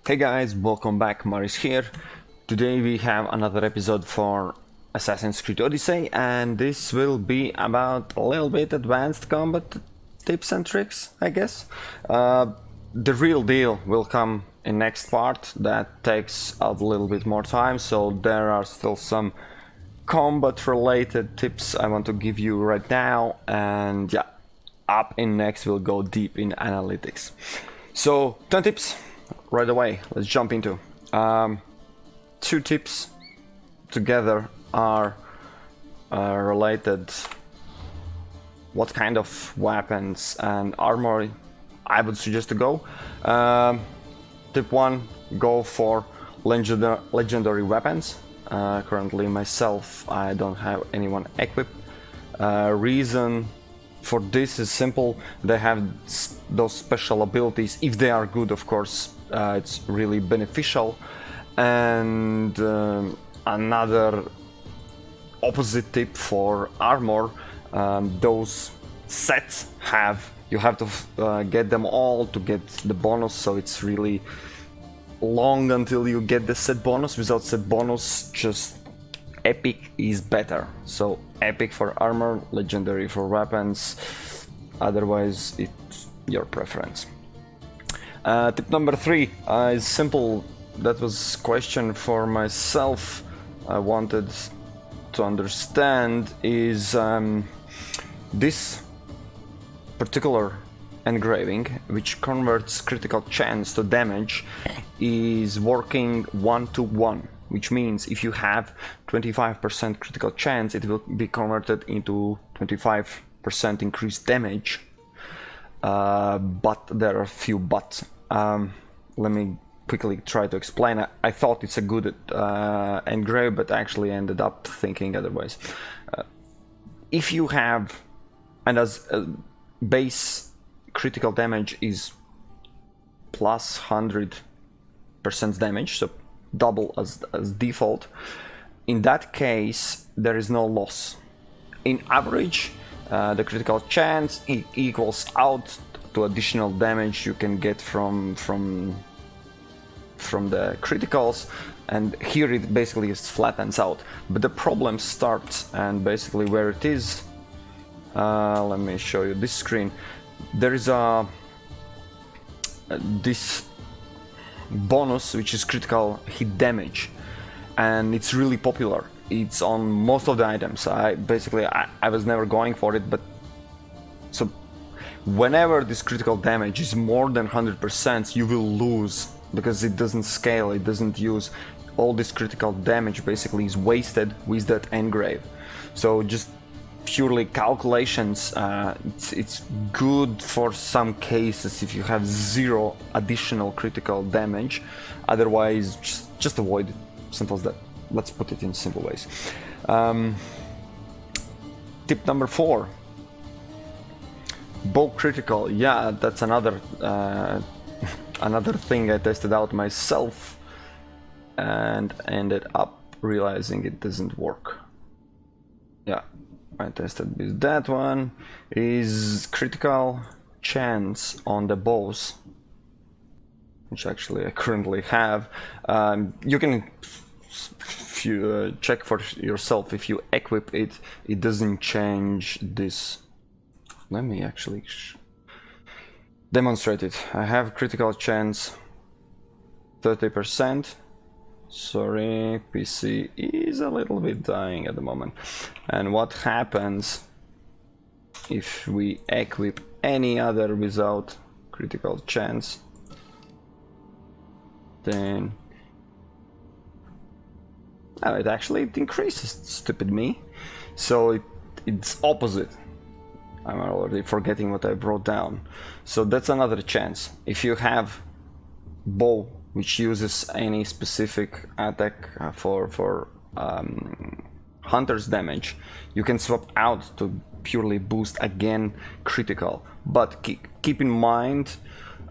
Hey guys, welcome back, Maris here. Today we have another episode for Assassin's Creed Odyssey, and this will be about a little bit advanced combat tips and tricks, I guess. The real deal will come in next part, that takes a little bit more time, so there are still some combat related tips I want to give you right now, and yeah, up in next we'll go deep in analytics. So 10 tips right away, let's jump into. Two tips together are related what kind of weapons and armor I would suggest to go. Tip 1, go for legendary weapons. Currently myself, I don't have anyone equipped. Reason for this is simple. They have those special abilities. If they are good, of course, it's really beneficial. And another opposite tip for armor, those sets you have to get them all to get the bonus, so it's really long until you get the set bonus. Without set bonus, just epic is better. So epic for armor, legendary for weapons, otherwise it's your preference. Tip number 3 is simple. That was a question for myself. I wanted to understand is this particular engraving, which converts critical chance to damage, is working 1-to-1, which means if you have 25% critical chance, it will be converted into 25% increased damage. But there are a few buts. Let me quickly try to explain. I thought it's a good engrave, but actually ended up thinking otherwise. If you have, and as base critical damage is plus 100% damage, so double as default, in that case there is no loss. In average, the critical chance equals out to additional damage you can get from the criticals, and here it basically flattens out. But the problem starts, and basically where it is, let me show you this screen. There is this bonus which is critical hit damage, and it's really popular. It's on most of the items. I was never going for it, but so whenever this critical damage is more than 100%, you will lose, because it doesn't scale, it doesn't use all this critical damage, basically is wasted with that engrave. So just purely calculations, it's good for some cases if you have 0 additional critical damage. Otherwise, just avoid it. Simple as that. Let's put it in simple ways. Tip number 4, bow critical. Yeah, that's another another thing I tested out myself and ended up realizing it doesn't work. Yeah, I tested with that one. Is critical chance on the bows, which actually I currently have. You can check for yourself. If you equip it, it doesn't change this. Let me actually demonstrate it. I have critical chance 30%. Sorry, PC is a little bit dying at the moment. And what happens if we equip any other without critical chance? Then it increases, stupid me. So it's opposite. I'm already forgetting what I wrote down. So that's another chance. If you have bow which uses any specific attack for hunter's damage, you can swap out to purely boost again critical. But keep in mind,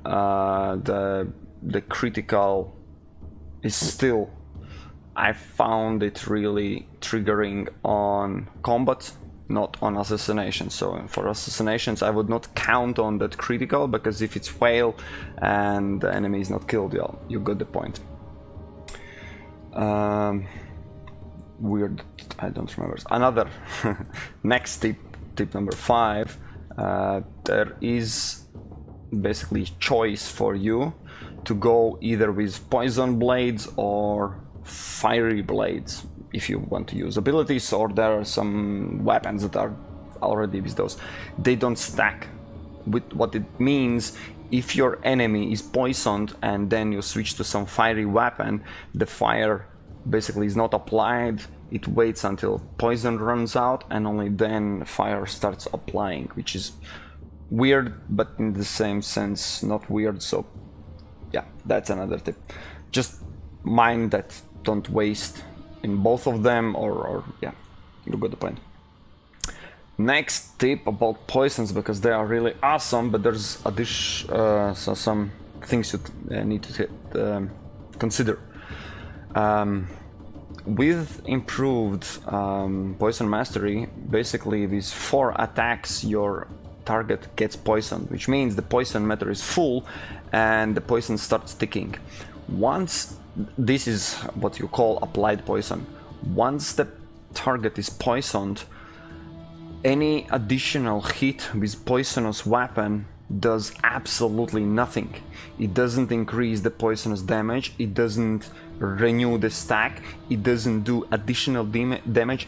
the critical is still, I found it really triggering on combat not on assassination. So for assassinations, I would not count on that critical, because if it's fail and the enemy is not killed, you got the point. Weird, I don't remember. Another next tip number 5. There is basically choice for you to go either with poison blades or fiery blades if you want to use abilities, or there are some weapons that are already with those. They don't stack. With what it means, if your enemy is poisoned and then you switch to some fiery weapon, the fire basically is not applied. It waits until poison runs out, and only then fire starts applying, which is weird, but in the same sense not weird. So yeah, that's another tip. Just mind that, don't waste in both of them, or yeah, you got the point. Next tip about poisons, because they are really awesome, but there's so some things you need to consider. With improved poison mastery, basically with 4 attacks your target gets poisoned, which means the poison meter is full and the poison starts ticking. This is what you call applied poison. Once the target is poisoned, any additional hit with poisonous weapon does absolutely nothing. It doesn't increase the poisonous damage, it doesn't renew the stack, it doesn't do additional damage,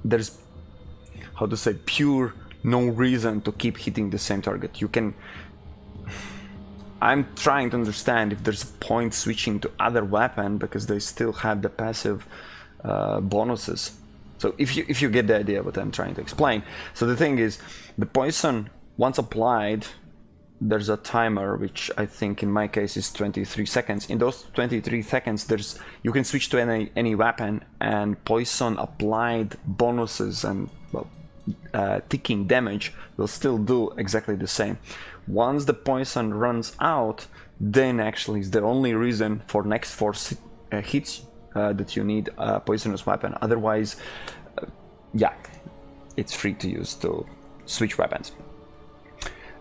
there's, how to say, pure no reason to keep hitting the same target. I'm trying to understand if there's a point switching to other weapon, because they still have the passive bonuses. So if you get the idea what I'm trying to explain. So the thing is, the poison, once applied, there's a timer, which I think in my case is 23 seconds. In those 23 seconds, you can switch to any weapon, and poison applied bonuses and, well, ticking damage will still do exactly the same. Once the poison runs out, then actually is the only reason for next 4 hits that you need a poisonous weapon. Otherwise, yeah, it's free to use to switch weapons.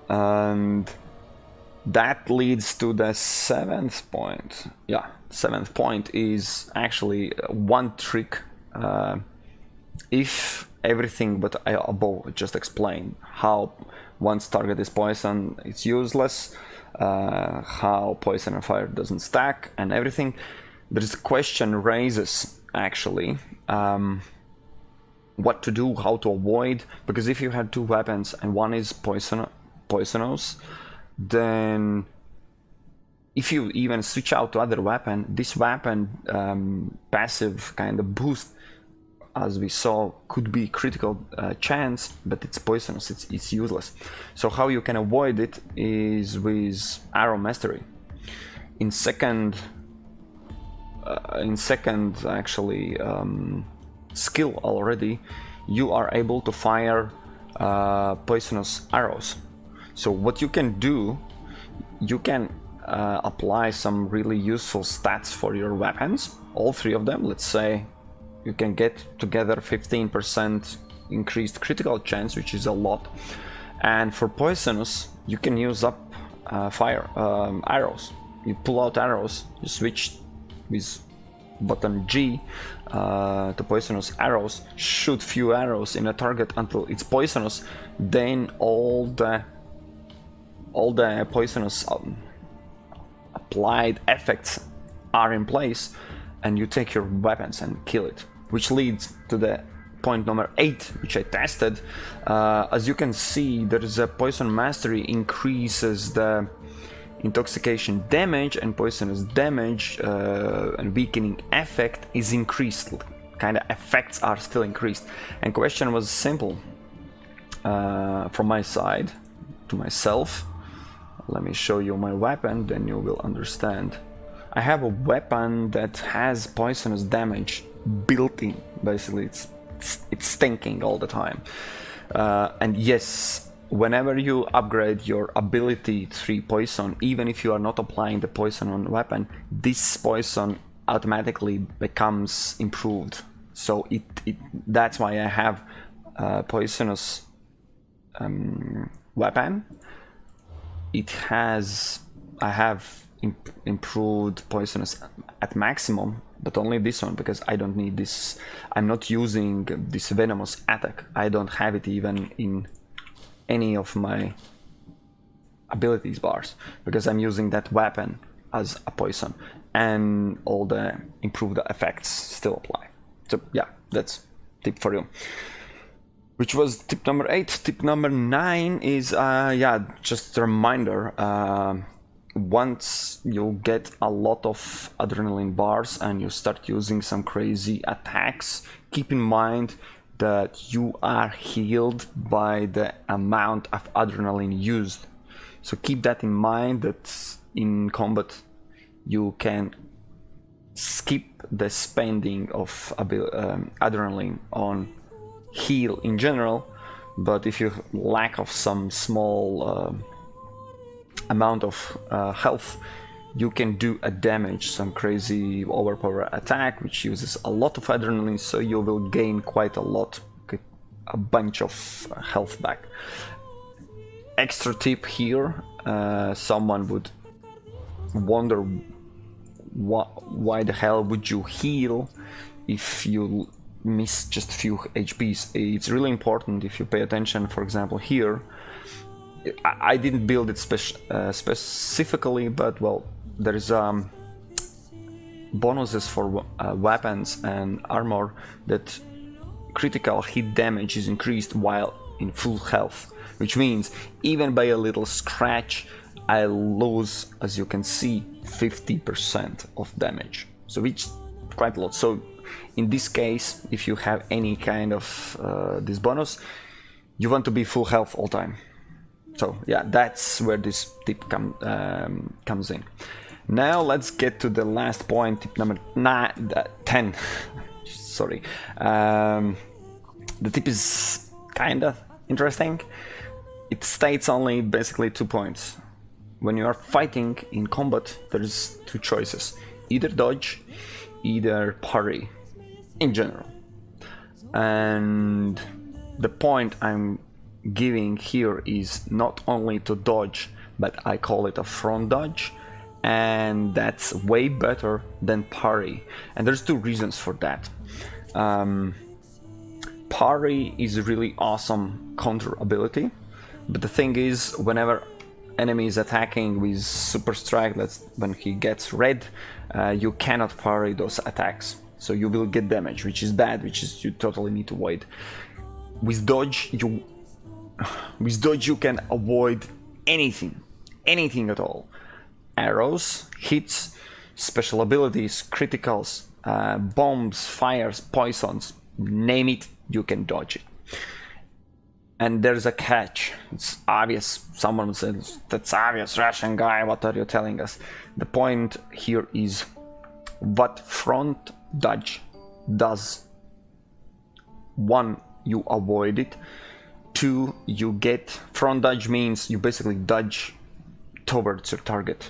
And that leads to the 7th point. Yeah, 7th point is actually one trick. If everything but I above just explained, how once target is poison it's useless, how poison and fire doesn't stack, and everything, there's a question raises actually what to do, how to avoid, because if you have 2 weapons and one is poisonous, then if you even switch out to other weapon, this weapon passive kind of boost, as we saw, could be critical chance, but it's poisonous, it's useless. So how you can avoid it is with arrow mastery. In second actually skill already, you are able to fire poisonous arrows. So what you can do, you can apply some really useful stats for your weapons, all 3 of them. Let's say you can get together 15% increased critical chance, which is a lot. And for poisonous, you can use up arrows. You pull out arrows, you switch with button G to poisonous arrows, shoot few arrows in a target until it's poisonous, then all the poisonous applied effects are in place, and you take your weapons and kill it. Which leads to the point number 8, which I tested. As you can see, there is a poison mastery increases the intoxication damage, and poisonous damage and weakening effect is increased. Kind of effects are still increased. And question was simple from my side to myself. Let me show you my weapon, then you will understand. I have a weapon that has poisonous damage built in. Basically, it's stinking all the time. And yes, whenever you upgrade your ability 3 poison, even if you are not applying the poison on weapon, this poison automatically becomes improved. So that's why I have poisonous weapon. I have improved poisonous at maximum, but only this one, because I don't need this. I'm not using this venomous attack. I don't have it even in any of my abilities bars, because I'm using that weapon as a poison, and all the improved effects still apply. So yeah, that's tip for you, which was tip number 8. Tip number 9 is just a reminder. Once you get a lot of adrenaline bars and you start using some crazy attacks, keep in mind that you are healed by the amount of adrenaline used. So keep that in mind, that in combat you can skip the spending of adrenaline on heal in general, but if you lack of some small amount of health, you can do a damage, some crazy overpower attack which uses a lot of adrenaline, so you will gain quite a lot, a bunch of health back. Extra tip here, someone would wonder why the hell would you heal if you miss just a few HPs. It's really important if you pay attention. For example, here I didn't build it specifically, but well, there's bonuses for weapons and armor that critical hit damage is increased while in full health, which means even by a little scratch I lose, as you can see, 50% of damage, so it's quite a lot. So in this case, if you have any kind of this bonus, you want to be full health all time. So yeah, that's where this tip comes in. Now let's get to the last point, tip number 10. Sorry. The tip is kinda interesting. It states only basically 2 points. When you are fighting in combat, there's 2 choices: either dodge, either parry, in general. And the point I'm giving here is not only to dodge, but I call it a front dodge, and that's way better than parry. And there's 2 reasons for that. Parry is a really awesome counter ability, but the thing is, whenever enemy is attacking with super strike, that's when he gets red, you cannot parry those attacks, so you will get damage, which is bad, which is you totally need to avoid. With dodge you can avoid anything at all. Arrows, hits, special abilities, criticals, bombs, fires, poisons, name it, you can dodge it. And there's a catch. It's obvious. Someone says, that's obvious, Russian guy, what are you telling us? The point here is what front dodge does. 1, you avoid it. 2, you get front dodge means you basically dodge towards your target,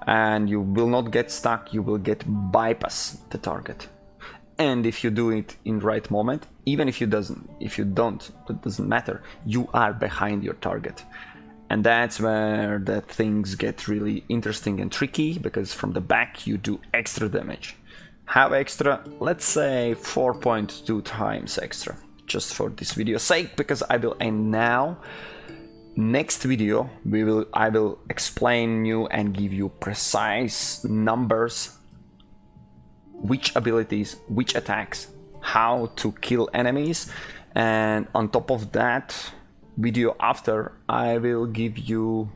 and you will not get stuck, you will get bypass the target. And if you do it in right moment, even if you don't, it doesn't matter, you are behind your target. And that's where the things get really interesting and tricky, because from the back you do extra damage. How extra? Let's say 4.2 times extra, just for this video's sake, because I will end now. Next video I will explain you and give you precise numbers, which abilities, which attacks, how to kill enemies, and on top of that video after, I will give you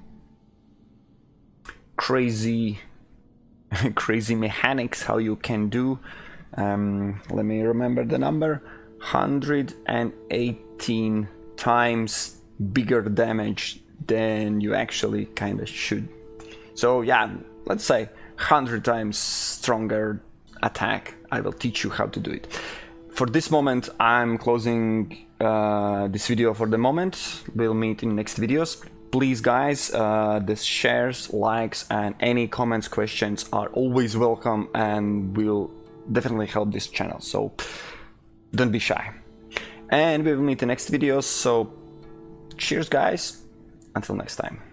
crazy mechanics how you can do let me remember the number, 118 times bigger damage than you actually kind of should. So yeah, let's say 100 times stronger attack. I will teach you how to do it. For this moment, I'm closing this video for the moment. We'll meet in next videos. Please guys, the shares, likes and any comments, questions are always welcome and will definitely help this channel, so don't be shy. and we will meet in next videos. So cheers guys, until next time.